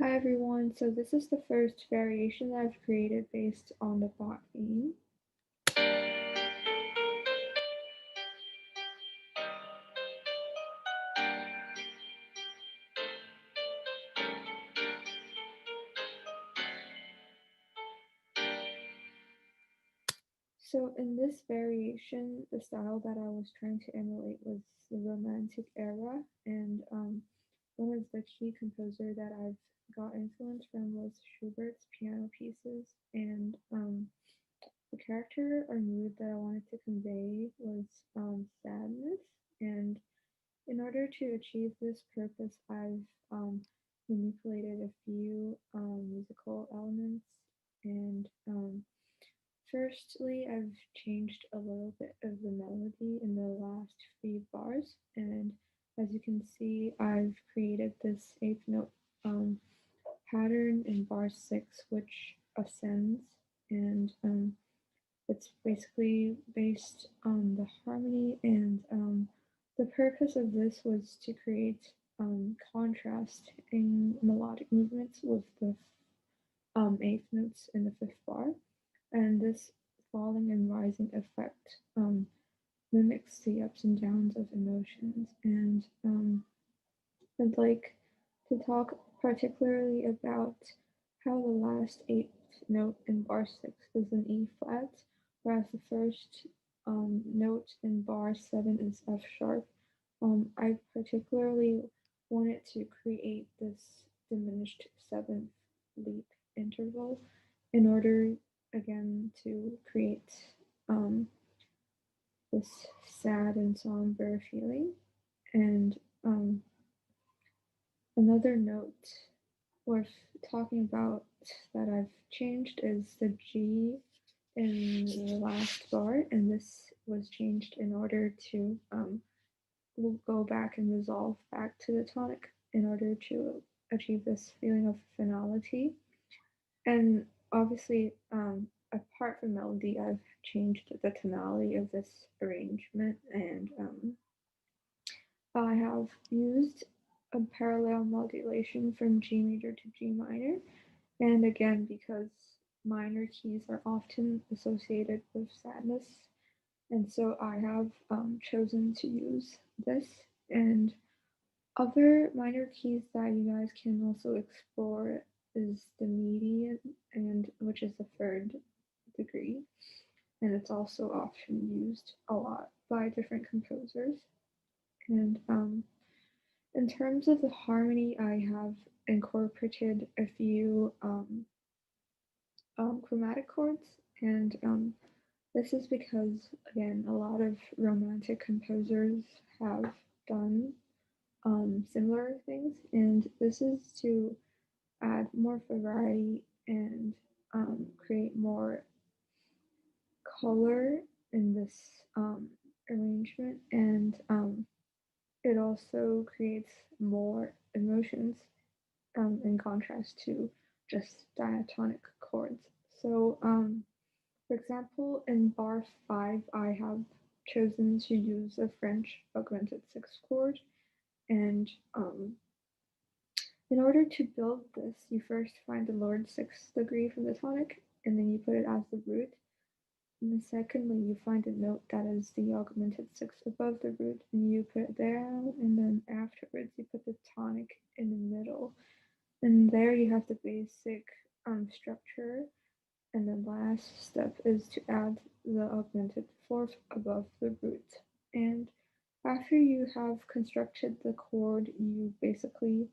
Hi everyone, so this is the first variation that I've created based on the Bach theme. So in this variation, the style that I was trying to emulate was the Romantic era, and one of the key composer that I've got influence from was Schubert's piano pieces, and the character or mood that I wanted to convey was sadness, and in order to achieve this purpose, I've manipulated a few musical elements. And firstly, I've changed a little bit of the melody in the last few bars. And as you can see, I've created this eighth note um, pattern in bar 6, which ascends. And it's basically based on the harmony, and the purpose of this was to create contrast in melodic movements with the eighth notes in the fifth bar, and this falling and rising effect mimics the ups and downs of emotions. And I'd like to talk particularly about how the last eighth note in bar 6 is an E flat, whereas the first note in bar 7 is F sharp. I particularly wanted to create this diminished seventh leap interval in order, again, to create um, this sad and somber feeling. And another note worth talking about that I've changed is the G in the last bar, and this was changed in order to we'll go back and resolve back to the tonic in order to achieve this feeling of finality. And obviously, apart from melody, I've changed the tonality of this arrangement, and I have used a parallel modulation from G major to G minor, and again, because minor keys are often associated with sadness, and so I have chosen to use this. And other minor keys that you guys can also explore is the median, and which is the third degree, and it's also often used a lot by different composers. And in terms of the harmony, I have incorporated a few chromatic chords, and this is because, again, a lot of romantic composers have done similar things, and this is to add more variety and create more color in this arrangement, and it also creates more emotions in contrast to just diatonic chords. So, for example, in bar 5, I have chosen to use a French augmented sixth chord, and in order to build this, you first find the lowered sixth degree from the tonic, and then you put it as the root. And then secondly, you find a note that is the augmented sixth above the root, and you put it there, and then afterwards you put the tonic in the middle. And there you have the basic structure, and the last step is to add the augmented fourth above the root. And after you have constructed the chord, you basically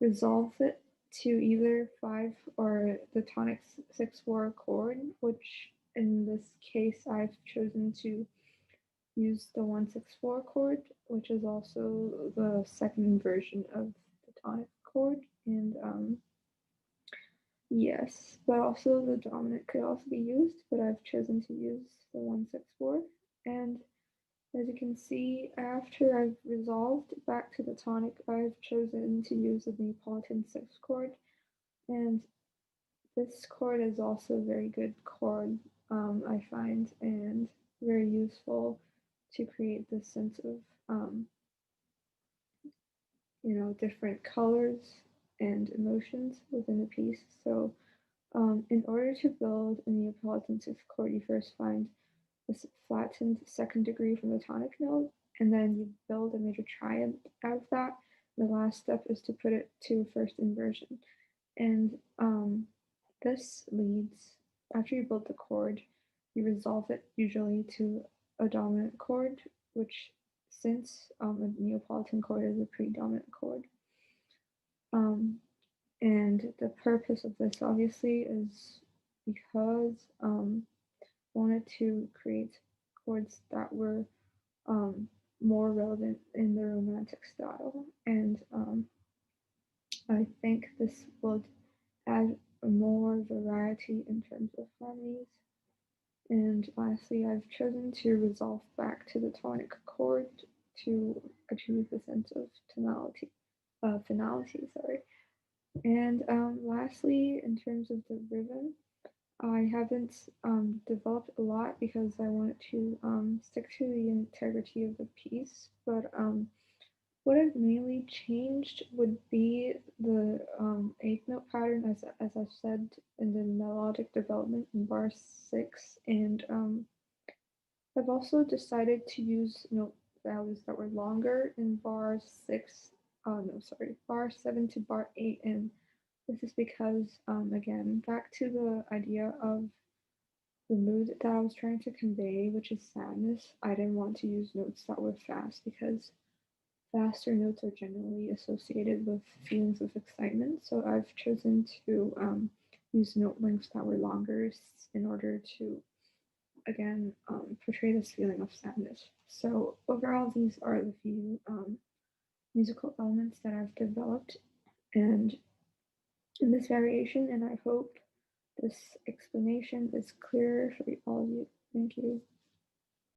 resolve it to either 5 or the tonic 6/4 chord, which in this case I've chosen to use the 1/6/4 chord, which is also the second version of the tonic chord. And yes, but also the dominant could also be used, but I've chosen to use the 1/6/4. And as you can see, after I've resolved back to the tonic, I've chosen to use the Neapolitan sixth chord, and this chord is also a very good chord, I find, and very useful to create this sense of, different colors and emotions within the piece. So in order to build a neopositive chord, you first find this flattened second degree from the tonic note, and then you build a major triad out of that. The last step is to put it to first inversion. And this leads, after you build the chord, you resolve it usually to a dominant chord, which since a Neapolitan chord is a predominant chord. And the purpose of this obviously is because wanted to create chords that were more relevant in the romantic style, and I think this would add more variety in terms of harmonies. And lastly, I've chosen to resolve back to the tonic chord to achieve a sense of finality, sorry. And lastly, in terms of the rhythm, I haven't developed a lot because I wanted to stick to the integrity of the piece. But what I've mainly changed would be the eighth note pattern, as I've said in the melodic development in bar 6, and I've also decided to use note values that were longer in bar 6. No, sorry, bar 7 to bar 8, and this is because, again, back to the idea of the mood that I was trying to convey, which is sadness. I didn't want to use notes that were fast because faster notes are generally associated with feelings of excitement. So I've chosen to use note lengths that were longer in order to, again, portray this feeling of sadness. So overall, these are the few musical elements that I've developed and in this variation, and I hope this explanation is clear for all of you. Thank you.